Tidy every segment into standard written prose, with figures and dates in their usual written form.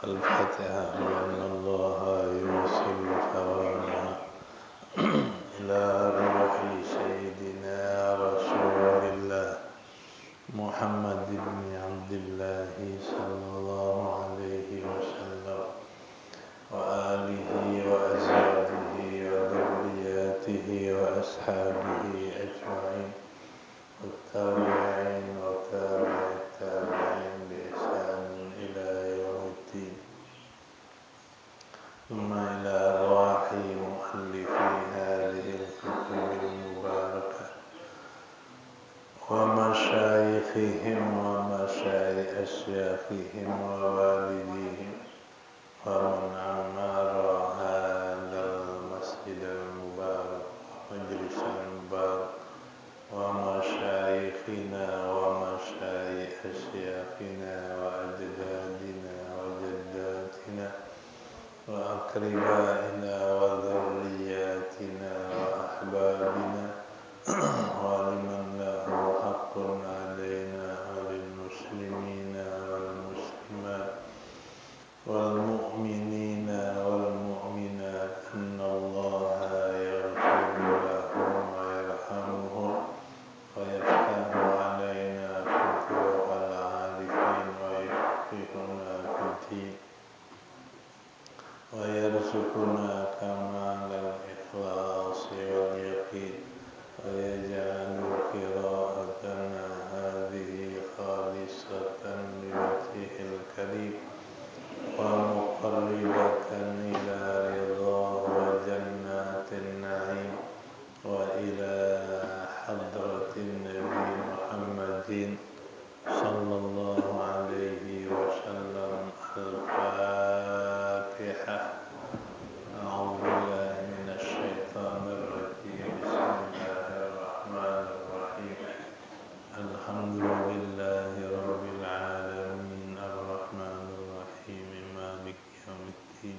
الفاتحة بأن الله يوصل ثوابها إلى روح سيدنا رسول الله محمد بن عبد الله صلى الله عليه وسلم وآله وأزواجه وذرياته وأصحابه أجمعين والتابعين وتابع التابعين بإحسان إلى يوم الدين ثم إلى أرواح مؤلفي هذه الكتب المباركة ومشايخهم ومشايخ أشياخهم ووالديهم ومن عمر هذا المسجد المبارك ومجلس المبارك ومشايخنا ومشايخ أشياخنا وأجدادنا وجداتنا وأقربائنا وذرياتنا وأحبابنا ولمن له حق علينا وللمسلمين والمسلمات والمؤمنين والمؤمنات أن الله يغفر لهم ويرحمهم ويفتح علينا فتوح العارفين ويفقهنا في الدين ويرزقنا كمال الإخلاص واليقين ويجعل قراءتنا هذه خالصة لوجهه الكريم ومقربة إلى رضاه وجنات النعيم وإلى حضرة النبي محمد صلى الله عليه وسلم. الفاتحة. أعوذ بالله من الشيطان الرجيم. بسم الله الرحمن الرحيم. الحمد لله رب العالمين الرحمن الرحيم مالك يوم الدين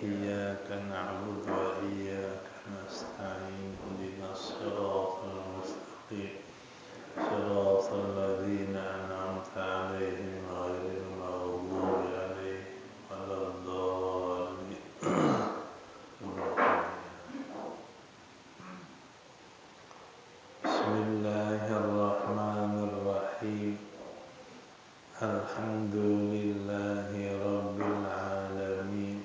إياك نعبد وإياك نستعين اهدنا الصراط المستقيم صراط الذين أنعمت عليهم غير المغضوب عليهم ولا الضالين. بسم الله الرحمن الرحيم. الحمد لله رب العالمين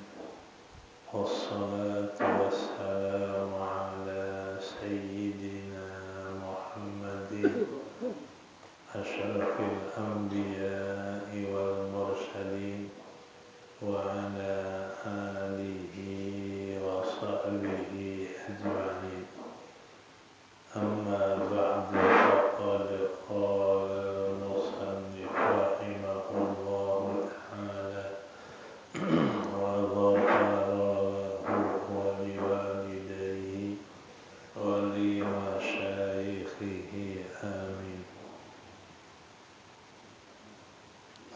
والصلاة والسلام على سيدنا محمد أشرف الأنبياء والمرسلين وعلى آله وصحبه أجمعين. أما بعد فقد قال المصنف رحمه الله تعالى وغفر له ولوالديه ولمشايخه آمين.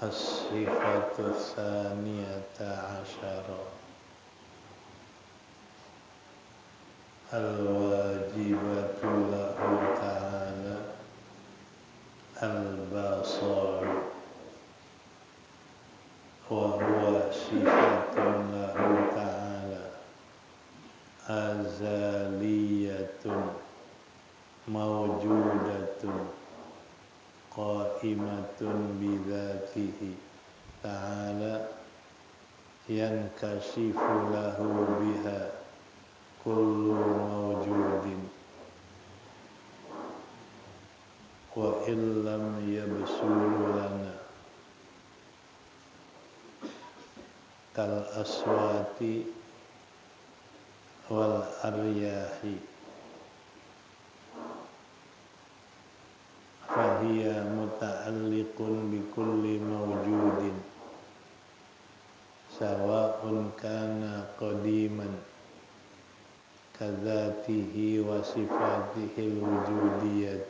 الصفة الثانية عشرة الواجبة له تعالى البصر وهو صفة له تعالى أزلية موجودة قائمة بذاته تعالى ينكشف له بها كل موجود وإن لم يبصر لنا كالأصوات والأرياح فهي متعلق بكل موجود سواء كان قديما كذاته وصفاته الوجودية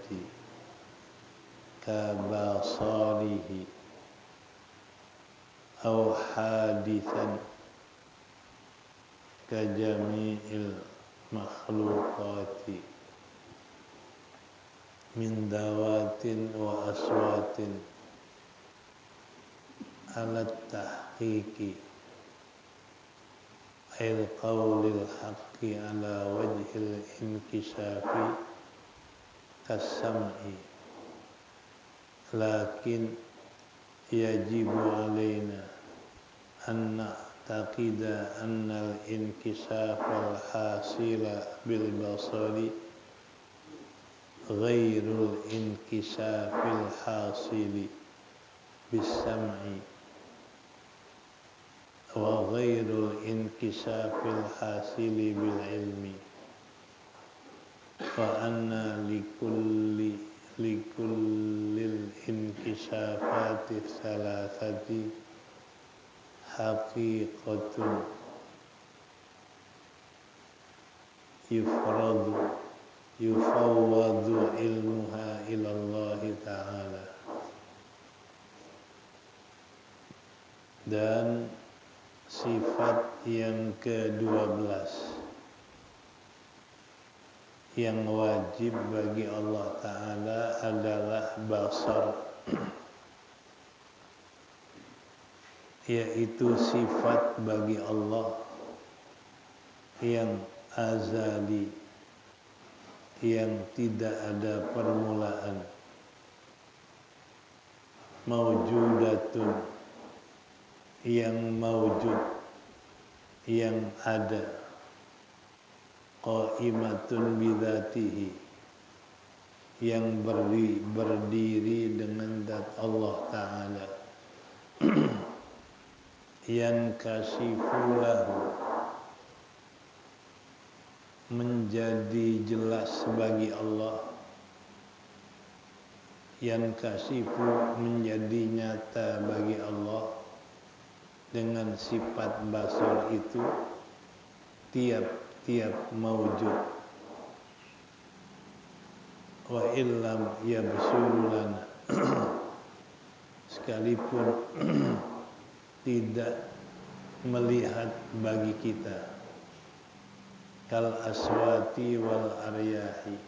كبصاره أو حادثا كجميع المخلوقات min dawatin wa aswatin ala tahqiqi ayil qawlil haqqi ala wajhil inkishafi kasam'i, lakin yajibu alaina an na'taqida anna al-inkishafal hasila bil basari ghairul inkishafil hasili bis sam'i wa ghairul inkishafil hasili bil ilmi, wa anna likullil inkishafati thalathati haqiqatun yufawwadu ilmuha ila Allah Ta'ala. Dan sifat yang ke-12 yang wajib bagi Allah Ta'ala adalah basar, yaitu sifat bagi Allah yang azali, yang tidak ada permulaan, maujudatun, yang maujud, yang ada, qaimatun bidzatihi, yang berdiri dengan zat Allah Ta'ala, yang kasifulahu, menjadi jelas bagi Allah, yang kasifu, menjadi nyata bagi Allah dengan sifat basar itu tiap-tiap maujud. Wa illam yabsurulana, sekalipun tidak melihat bagi kita, kal aswati wal aryahi,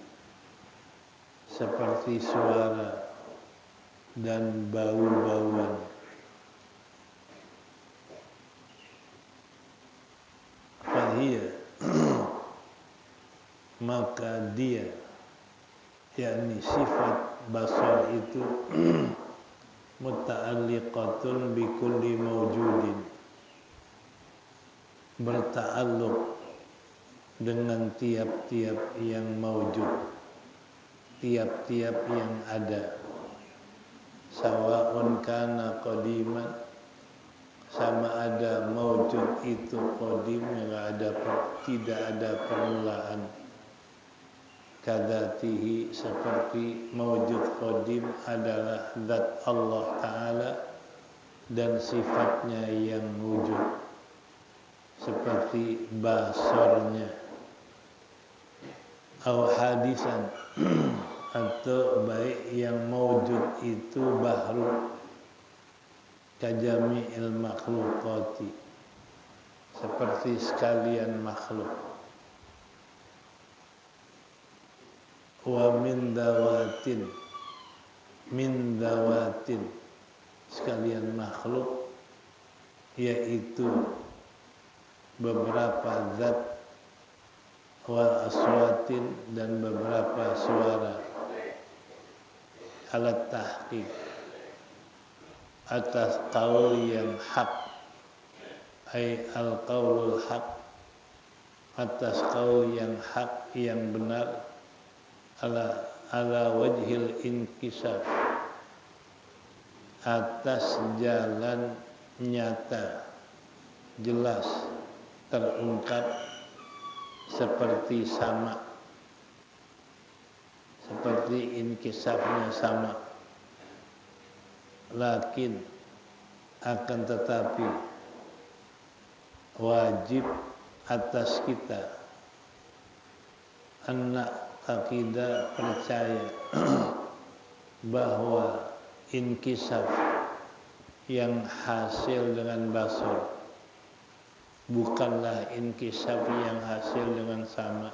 seperti suara dan bau-bauan. Fahiyya, maka dia, yakni sifat basar itu muta'alliqatun bi kulli mawjudin, berta'alluq dengan tiap-tiap yang maujud, tiap-tiap yang ada, sawa'un kana qadiman, sama ada maujud itu qadim, tidak ada permulaan, kadzatihi, seperti maujud qadim adalah zat Allah Ta'ala dan sifatnya yang wujud, seperti basarnya, au hadisan, atau baik yang maujud itu bahru, kajami'il makhluqati, seperti sekalian makhluk, wa min dawatin, sekalian makhluk, yaitu beberapa zat, wa aswatin, dan beberapa suara, alat tahqiq, atas qaul yang hak, ay al-qaulul haq, atas qaul yang hak, yang benar, ala wajhil inkisaf, atas jalan nyata, jelas, terungkap, seperti sama, seperti inkisafnya sama. Lakin, akan tetapi, wajib atas kita anna aqidah, percaya bahwa inkisaf yang hasil dengan basar bukanlah inkisaf yang hasil dengan sama,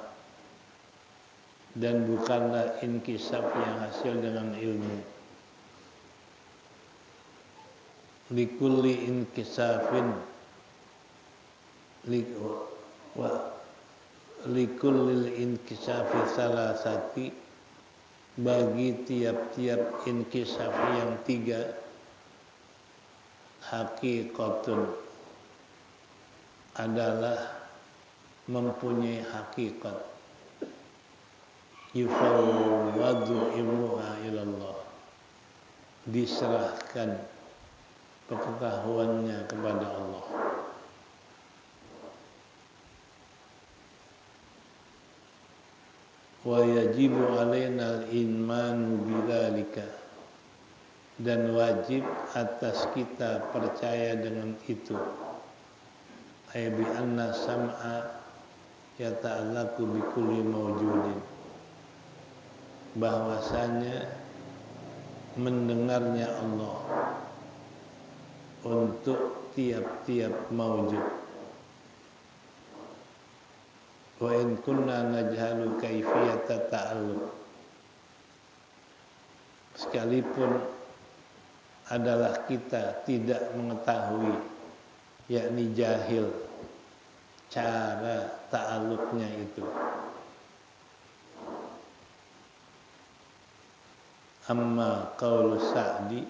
dan bukanlah inkisaf yang hasil dengan ilmu. likulli inkisafin wa likullil inkisafi salasati, bagi tiap-tiap inkisaf yang 3 haqiqatun, adalah mempunyai hakikat. Yufawwadu ilmuha ilallah, diserahkan pengetahuannya kepada Allah. Wa yajibu alaina al-imanu bidzalika, dan wajib atas kita percaya dengan itu. Ay bi anna sam'a yata'allaqu bi kulli mawjudin, bahwasanya mendengarnya Allah untuk tiap-tiap mawjud. Wa in kunna najhalu kaifiyata ta'alluq, sekalipun adalah kita tidak mengetahui, yakni jahil, cara ta'alluqnya itu. Amma qaulu Sa'di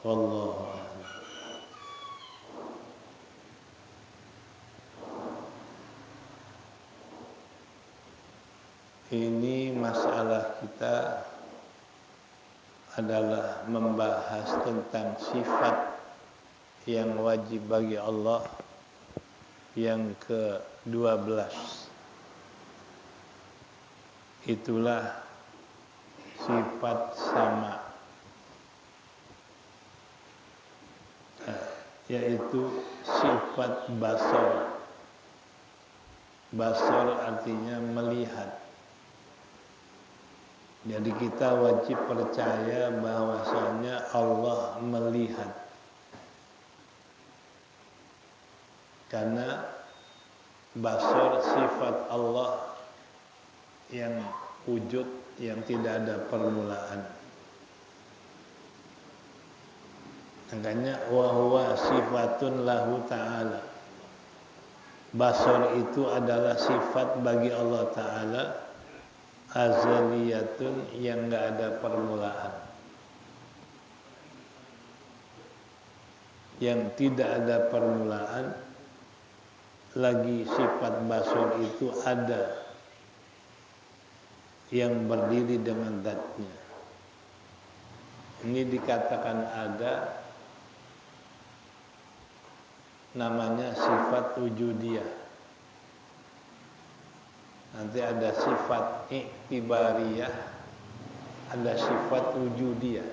wallahu a'lam. Ini masalah kita adalah membahas tentang sifat yang wajib bagi Allah yang ke-12. Itulah sifat sama, yaitu sifat basar. Basar artinya melihat. Jadi kita wajib percaya bahwasanya Allah melihat. Karena basar sifat Allah yang wujud, yang tidak ada permulaan. Makanya wa huwa sifatun lahu ta'ala. Basar itu adalah sifat bagi Allah Ta'ala, azaliyatun, yang enggak ada permulaan. Yang tidak ada permulaan, lagi sifat basar itu ada, yang berdiri dengan zatnya. Ini dikatakan ada, namanya sifat wujudiyah. Nanti ada sifat iktibariyah, ada sifat wujudiyah.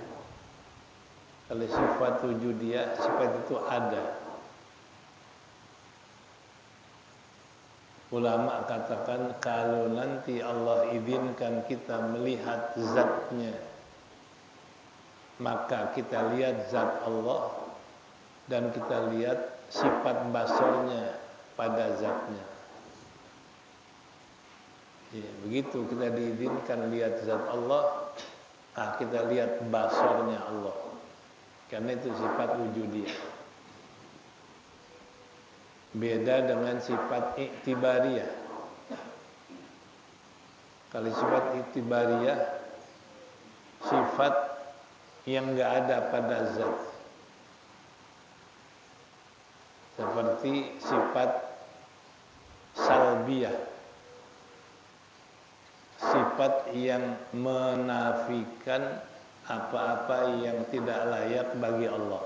Kalau sifat wujudiyah, sifat itu ada. Ulama katakan kalau nanti Allah izinkan kita melihat zatnya, maka kita lihat zat Allah dan kita lihat sifat basarnya pada zatnya. Ya, begitu kita diizinkan lihat zat Allah, kita lihat basarnya Allah. Karena itu sifat wujudiyah. Beda dengan sifat iktibariyah. Kalau sifat iktibariyah, sifat yang enggak ada pada zat. Seperti sifat salbiyah, sifat yang menafikan apa-apa yang tidak layak bagi Allah.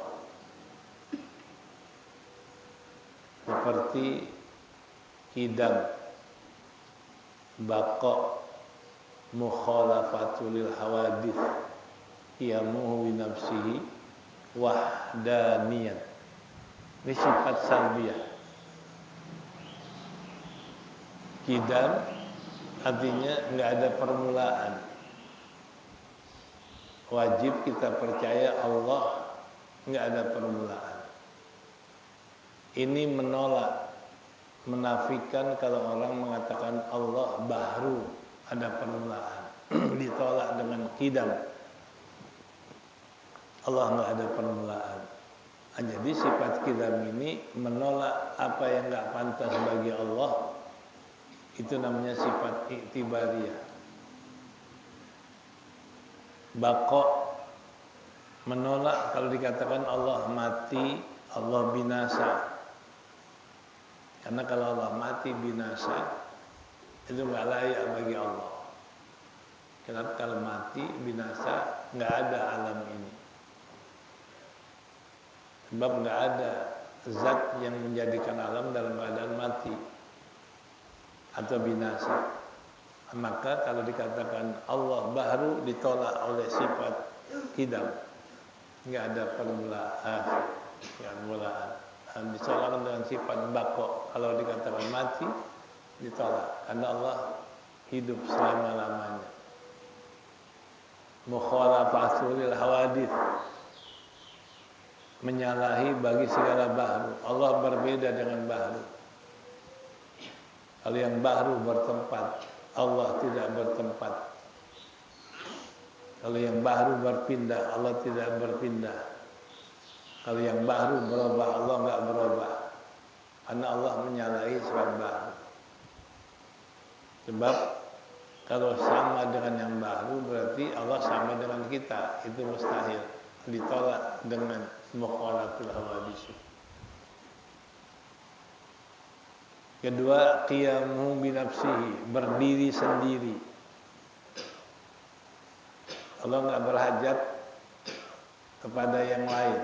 Seperti qidam, baqa, mukhalafatul hawadith, qiyamuhu bi nafsihi, wahdaniyah. Ini sifat salbiyah. Qidam artinya enggak ada permulaan. Wajib kita percaya Allah enggak ada permulaan. Ini menolak, menafikan kalau orang mengatakan Allah baru ada permulaan. Ditolak dengan qidam. Allah nggak ada permulaan. Jadi sifat qidam ini menolak apa yang nggak pantas bagi Allah. Itu namanya sifat iktibariyah. Baqa menolak kalau dikatakan Allah mati, Allah binasa. Karena kalau Allah mati binasa itu nggak layak bagi Allah. Karena kalau mati binasa nggak ada alam ini. Sebab nggak ada zat yang menjadikan alam dalam keadaan mati atau binasa. Maka kalau dikatakan Allah baru ditolak oleh sifat qidam, nggak ada permulaan, ditolak dengan sifat baqa. Kalau dikatakan mati ditolak karena Allah hidup selama-lamanya. Mukhalafatul hawadits, menyalahi bagi segala bahru. Allah berbeda dengan bahru. Kalau yang bahru bertempat, Allah tidak bertempat. Kalau yang bahru berpindah, Allah tidak berpindah. Kalau yang bahru berubah, Allah enggak berubah. Karena Allah menyalahi sifat bahru. Sebab kalau sama dengan yang bahru berarti Allah sama dengan kita. Itu mustahil. Ditolak dengan mukhalafatul hawadits. Kedua, qiyamuhu binafsihi, berdiri sendiri. Allah enggak berhajat kepada yang lain.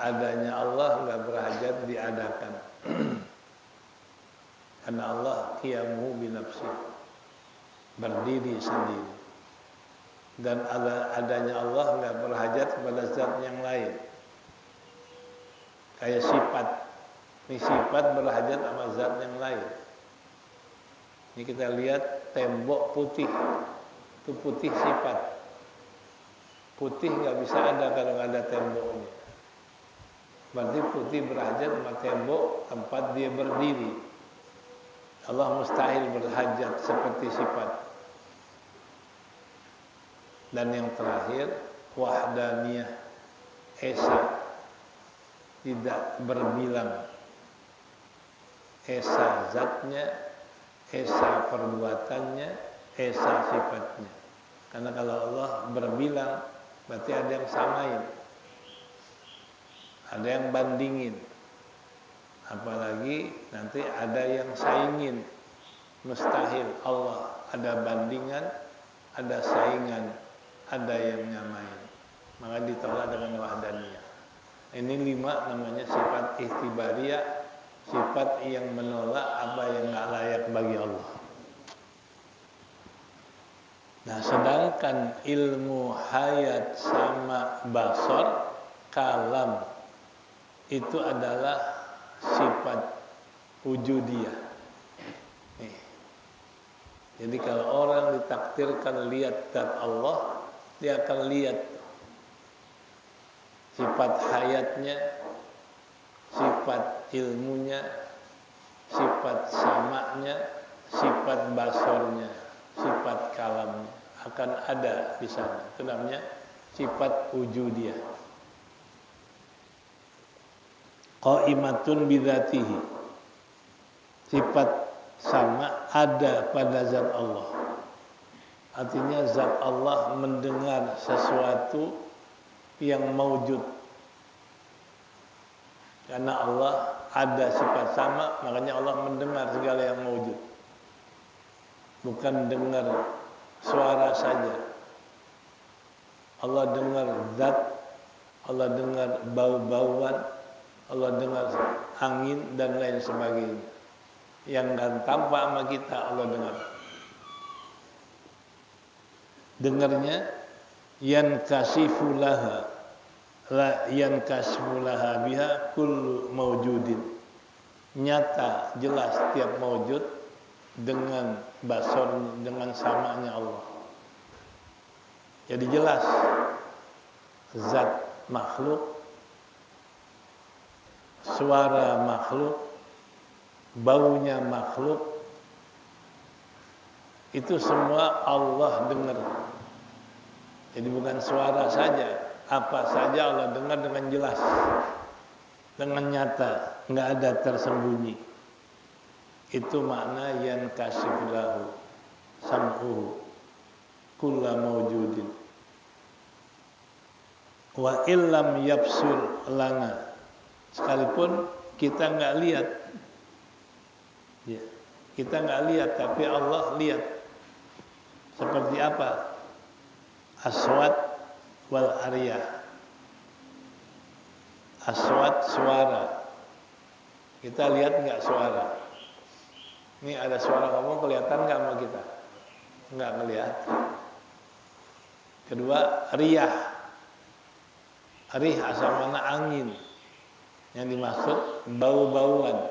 Adanya Allah enggak berhajat diadakan. Karena Allah qiyamuhu binafsihi, berdiri sendiri. Dan adanya Allah enggak berhajat kepada zat yang lain. Kayak sifat. Ini sifat berhajat sama zat yang lain. Ini kita lihat tembok putih. Itu putih sifat. Putih nggak bisa ada kalau nggak ada temboknya. Berarti putih berhajat sama tembok tempat dia berdiri. Allah mustahil berhajat seperti sifat. Dan yang terakhir, wahdaniyah, esa, tidak berbilang. Esa zatnya, esa perbuatannya, esa sifatnya. Karena kalau Allah berbilang, berarti ada yang samain, ada yang bandingin, apalagi nanti ada yang saingin. Mustahil Allah ada bandingan, ada saingan, ada yang nyamain. Maka ditolak dengan wahdaniyah. Ini 5 namanya sifat ikhtibariyah. Sifat yang menolak apa yang nggak layak bagi Allah. Nah, sedangkan ilmu hayat sama basar, kalam itu adalah sifat wujudiyah. Nih. Jadi kalau orang ditakdirkan lihat zat Allah, dia akan lihat sifat hayatnya, sifat ilmunya, sifat samanya, sifat basornya, sifat kalamnya akan ada di sana. Itu namanya sifat wujudiyah. Qaimatun bidzatihi. Sifat sama ada pada zat Allah. Artinya zat Allah mendengar sesuatu yang maujud. Karena Allah ada sifat sama, makanya Allah mendengar segala yang maujud. Bukan dengar suara saja. Allah dengar zat, Allah dengar bau-bauan, Allah dengar angin dan lain sebagainya. Yang enggak tampak sama kita Allah dengar. Dengarnya yankasifu laha, la yankasifu laha biha kullu mawjudin. Nyata, jelas setiap maujud dengan basarnya, dengan samanya Allah. Jadi jelas zat makhluk, suara makhluk, baunya makhluk, itu semua Allah dengar. Jadi bukan suara saja, Apa saja Allah dengar dengan jelas, dengan nyata, nggak ada tersembunyi. Itu makna yankashif lahu sam'uhu kulla mawjudin wa illam yabsur lana, sekalipun kita nggak lihat, ya, kita nggak lihat tapi Allah lihat. Seperti apa? Aswat wal ariyah. Aswat suara, kita lihat nggak suara? Ini ada suara ngomong, kelihatan nggak sama kita? Nggak ngelihat. Kedua, riyah. Rih asal mana? Angin. Yang dimaksud bau-bauan,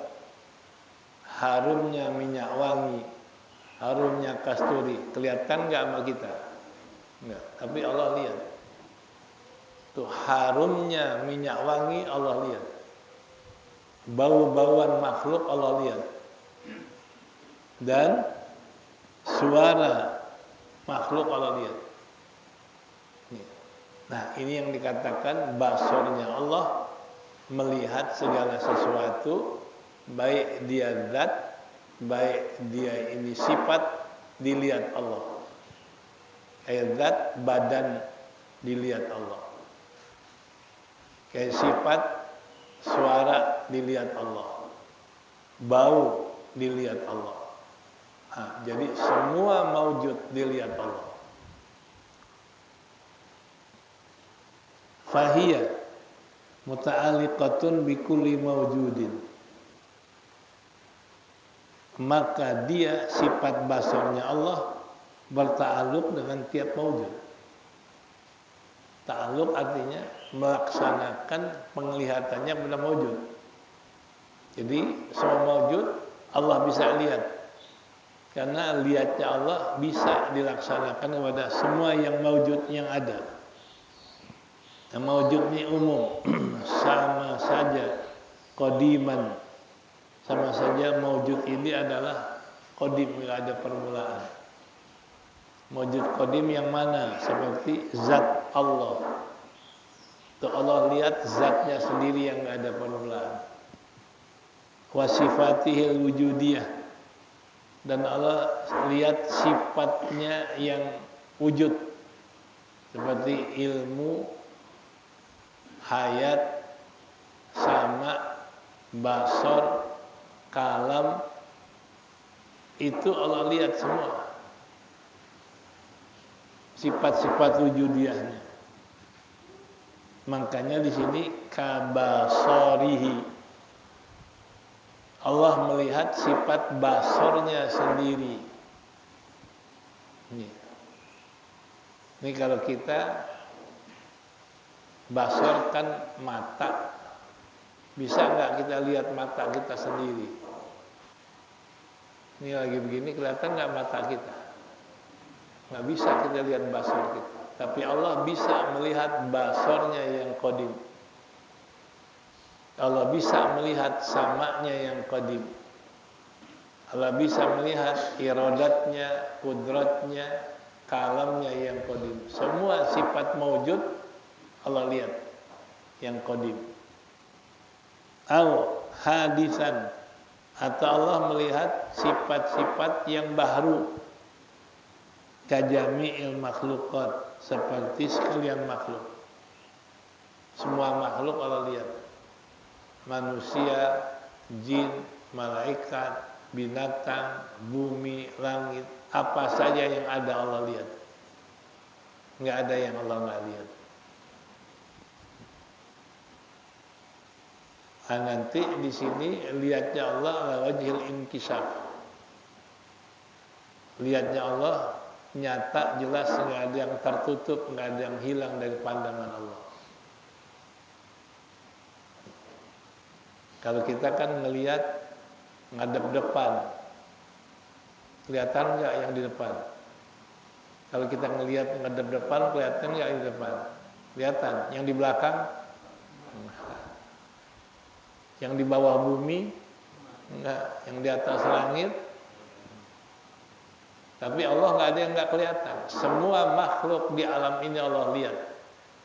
harumnya minyak wangi, harumnya kasturi. Kelihatan nggak sama kita? Nggak. Tapi Allah lihat. Tuh harumnya minyak wangi Allah lihat. Bau-bauan makhluk Allah lihat. Dan suara makhluk Allah lihat. Nah, ini yang dikatakan basornya Allah, melihat segala sesuatu, baik dia zat, baik dia ini sifat, dilihat Allah. Kayak zat, badan dilihat Allah. Kayak sifat, suara dilihat Allah. Bau dilihat Allah. Nah, jadi semua maujud dilihat Allah. Fahiyya muta'alliqatun bikulli mawjudin. Maka dia, sifat basarnya Allah, berta'alluq dengan tiap maujud. Ta'alluq artinya melaksanakan penglihatannya pada maujud. Jadi semua maujud Allah bisa lihat, karena lihatnya Allah bisa dilaksanakan kepada semua yang maujud yang ada. Yang maujud ini umum, sama saja qadiman, sama saja maujud ini adalah qadim, nggak ada permulaan. Maujud qadim yang mana? Seperti zat Allah. Tuh Allah lihat zatnya sendiri yang nggak ada permulaan. Wa sifatihil wujudiyah, dan Allah lihat sifatnya yang wujud, seperti ilmu, hayat, sama, basor, kalam, itu Allah lihat semua sifat-sifat wujudiyahnya. Makanya di sini kabasorihi, Allah melihat sifat basornya sendiri. Ini kalau kita basor kan mata, bisa nggak kita lihat mata kita sendiri? Ini lagi begini, kelihatan nggak mata kita? Nggak bisa kita lihat basor kita. Tapi Allah bisa melihat basornya yang qadim. Allah bisa melihat samanya yang qadim. Allah bisa melihat iradatnya, kudratnya, kalamnya yang qadim. Semua sifat maujud Allah lihat yang qadim. Au hadisan, atau Allah melihat sifat-sifat yang baru, kajami'il makhluqat, seperti sekalian makhluk. Semua makhluk Allah lihat. Manusia, jin, malaikat, binatang, bumi, langit, apa saja yang ada Allah lihat. Nggak ada yang Allah nggak lihat. Nah, nanti di sini lihatnya Allah ala wajhil inkisaf. Lihatnya Allah nyata, jelas, nggak ada yang tertutup, nggak ada yang hilang dari pandangan Allah. Kalau kita kan ngelihat ngadep depan, kelihatan nggak yang di depan? Kalau kita ngelihat ngadep depan, kelihatan nggak yang di depan? Kelihatan. Yang di belakang, yang di bawah bumi, enggak. Yang di atas langit. Tapi Allah nggak ada yang nggak kelihatan. Semua makhluk di alam ini Allah lihat.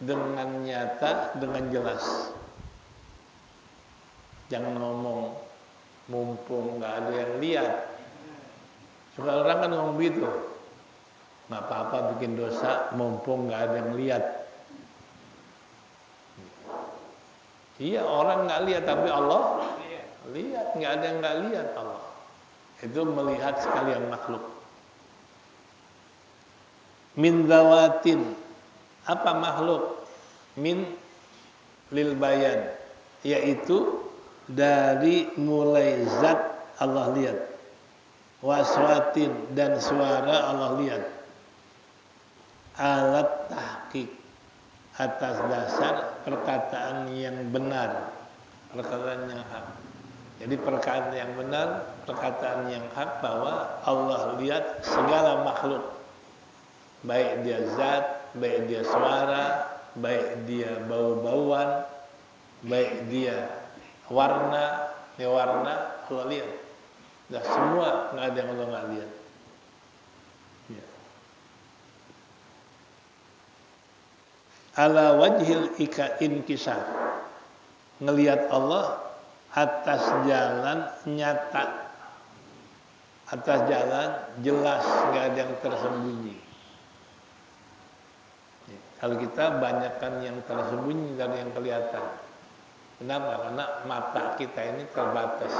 dengan nyata, dengan jelas. Jangan ngomong mumpung nggak ada yang lihat. Suka orang kan ngomong gitu, nggak apa-apa bikin dosa mumpung nggak ada yang lihat. Iya, orang nggak lihat, tapi Allah lihat. Nggak ada yang nggak lihat Allah. Itu melihat sekalian makhluk. Min zawatin, apa makhluk? Min lil bayan, yaitu dari mulai zat Allah lihat, waswatin dan suara Allah lihat, alat tahqiq, atas dasar perkataan yang benar, perkataan yang hak. Jadi perkataan yang benar, perkataan yang hak bahwa Allah lihat segala makhluk, baik dia zat, baik dia suara, baik dia bau-bauan, baik dia warna, Allah lihat. Nah, semua nggak ada yang Allah nggak lihat. Ya. Ala wajhil inkisar, ngelihat Allah atas jalan nyata, atas jalan jelas, nggak ada yang tersembunyi. Ya. Kalau kita banyakkan yang tersembunyi dari yang kelihatan. Kenapa? Karena mata kita ini terbatas.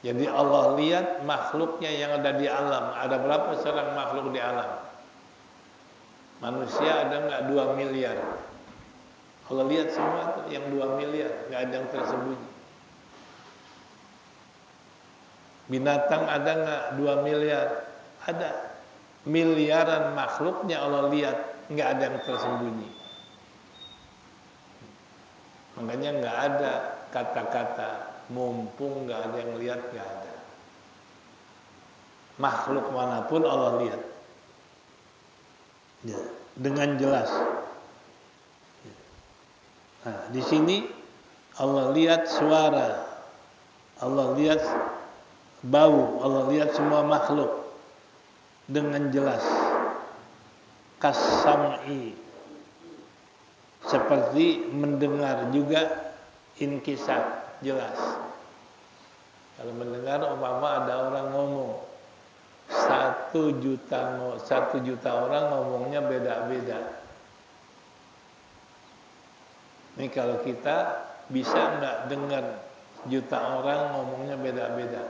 Jadi Allah lihat makhluknya yang ada di alam. Ada berapa sekarang makhluk di alam? Manusia ada nggak 2 miliar? Allah lihat semua tuh yang 2 miliar, nggak ada yang tersembunyi. Binatang ada nggak 2 miliar? Ada. Miliaran makhluknya Allah lihat, nggak ada yang tersembunyi. Makanya nggak ada kata-kata mumpung nggak ada yang lihat, nggak ada. Makhluk manapun Allah lihat. Ya, dengan jelas. Nah, di sini Allah lihat suara, Allah lihat bau, Allah lihat semua makhluk dengan jelas. Kasam'i, seperti mendengar juga inkisar, jelas. Kalau mendengar umpama ada orang ngomong 1 juta orang ngomongnya beda-beda. Ini kalau kita bisa nggak dengar juta orang ngomongnya beda-beda?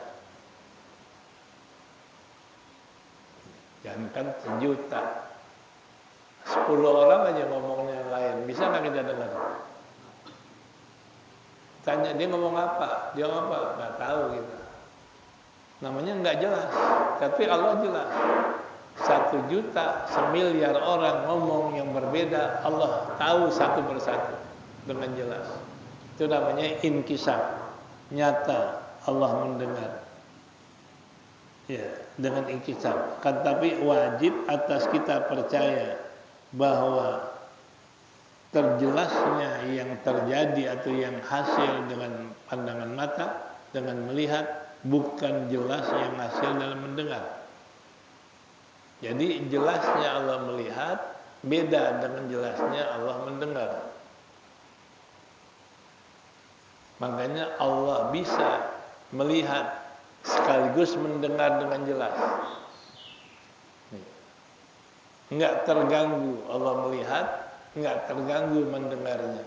Jangan kan 1 juta, 10 orang aja ngomongnya lain, bisa nggak kita dengar? Tanya dia ngomong apa, dia ngomong apa, nggak tahu kita. Namanya nggak jelas, tapi Allah jelas. 1 juta, 1 miliar orang ngomong yang berbeda, Allah tahu satu persatu dengan jelas. Itu namanya inkisar, nyata Allah mendengar. Ya, dengan inkisar. Kan tapi wajib atas kita percaya bahwa terjelasnya yang terjadi atau yang hasil dengan pandangan mata, dengan melihat, bukan jelas yang hasil dalam mendengar. Jadi jelasnya Allah melihat beda dengan jelasnya Allah mendengar. Makanya Allah bisa melihat sekaligus mendengar dengan jelas. Enggak terganggu Allah melihat, enggak terganggu mendengarnya.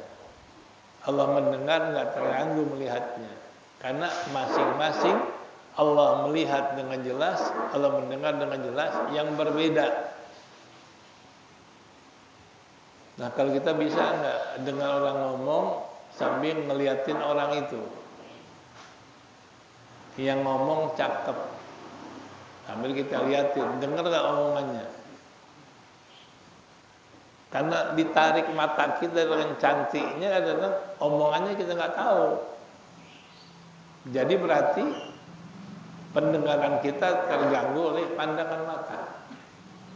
Allah mendengar enggak terganggu melihatnya. Karena masing-masing Allah melihat dengan jelas, Allah mendengar dengan jelas yang berbeda. Nah, kalau kita bisa enggak dengar orang ngomong sambil ngeliatin orang itu? Yang ngomong cakep, sambil kita liatin, dengar enggak omongannya? Karena ditarik mata kita dengan cantiknya, kadang-kadang omongannya kita nggak tahu. Jadi berarti pendengaran kita terganggu oleh pandangan mata.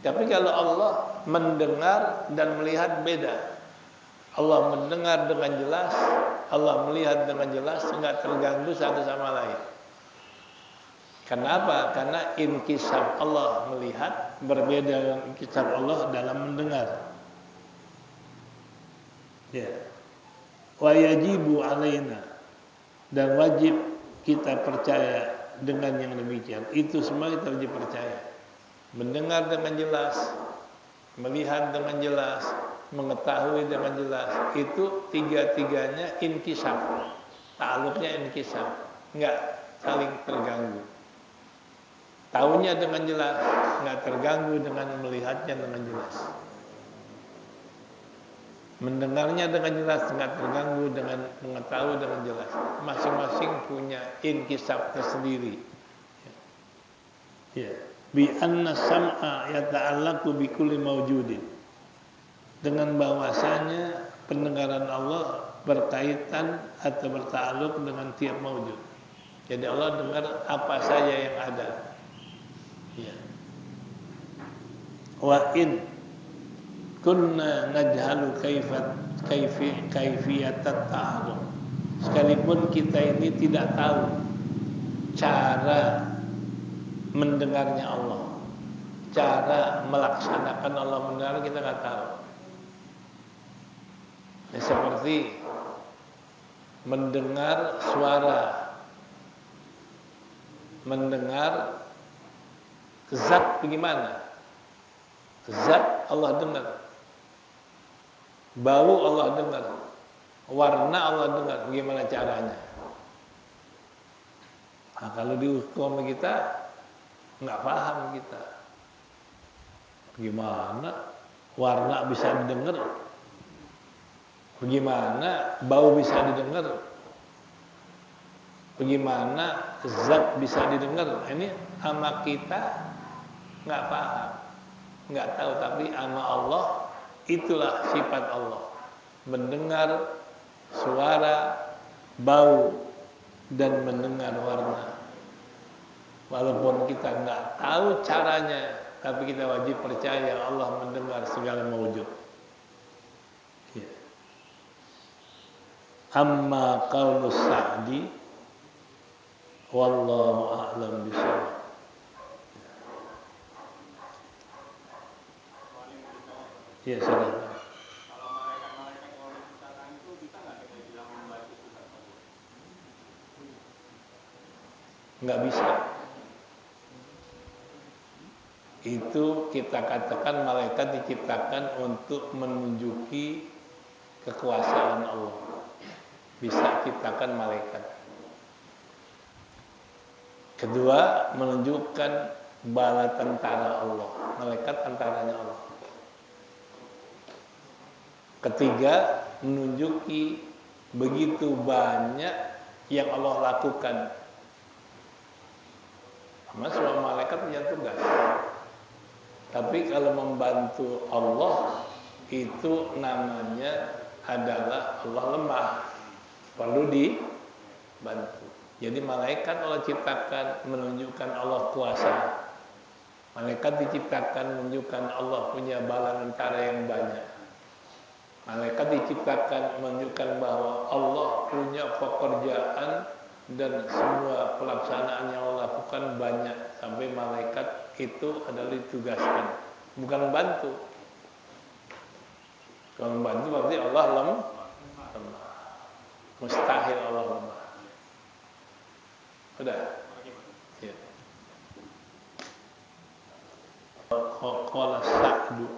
Tapi kalau Allah mendengar dan melihat beda. Allah mendengar dengan jelas, Allah melihat dengan jelas, nggak terganggu satu sama lain. Kenapa? Karena inkisaf Allah melihat berbeda dengan inkisaf Allah dalam mendengar. Ya. Wa yajibu alaina, dan wajib kita percaya dengan yang demikian. Itu semua kita wajib percaya. Mendengar dengan jelas, melihat dengan jelas, mengetahui dengan jelas. Itu tiga-tiganya inkisaf. Ta'aluknya inkisaf, enggak saling terganggu. Tahunya dengan jelas, enggak terganggu dengan melihatnya dengan jelas. Mendengarnya dengan jelas, enggak terganggu dengan mengetahui dengan jelas. Masing-masing punya inkisaf tersendiri. Ya. Bi anna sam'a yata'allaqu bi kulli mawjudin. Dengan bahwasanya pendengaran Allah berkaitan atau bertakluk dengan tiap maujud. Jadi Allah dengar apa saja yang ada. Ya. Wa in kunna najhalu kaifiyat ta'alluq. Sekalipun kita ini tidak tahu cara mendengarnya Allah, cara melaksanakan Allah mendengar, kita nggak tahu. Ya, seperti mendengar suara, mendengar zat bagaimana? Zat Allah dengar, bau Allah dengar, warna Allah dengar, bagaimana caranya? Nah, kalau dihukum kita nggak paham kita, bagaimana warna bisa didengar, bagaimana bau bisa didengar, bagaimana zat bisa didengar. Ini sama kita nggak paham, nggak tahu. Tapi sama Allah, itulah sifat Allah, mendengar suara, bau, dan mendengar warna. Walaupun kita nggak tahu caranya, tapi kita wajib percaya Allah mendengar segala mawujud. Ya. Amma qaulus Sa'di, wallahu a'lam bishawab. Ya, sudah. Kalau malaikat-malaikat yang diciptakan itu bisa nggak kita bilang membantu Ustaz? Nggak bisa. Itu kita katakan malaikat diciptakan untuk menunjuki kekuasaan Allah. Bisa ciptakan malaikat. Kedua, menunjukkan bala tentara Allah. Malaikat tentaranya Allah. Ketiga, menunjuki begitu banyak yang Allah lakukan. Karena semua malaikat punya tugas. Tapi kalau membantu Allah, itu namanya adalah Allah lemah, perlu dibantu. Jadi malaikat Allah ciptakan menunjukkan Allah kuasa. Malaikat diciptakan menunjukkan Allah punya bala tentara yang banyak. Malaikat diciptakan menunjukkan bahwa Allah punya pekerjaan dan semua pelaksanaan yang Allah lakukan banyak. Sampai malaikat itu adalah ditugaskan, bukan membantu. Kalau membantu berarti Allah lemah. Mustahil Allah lemah. Sudah. Ya. Qala Sa'du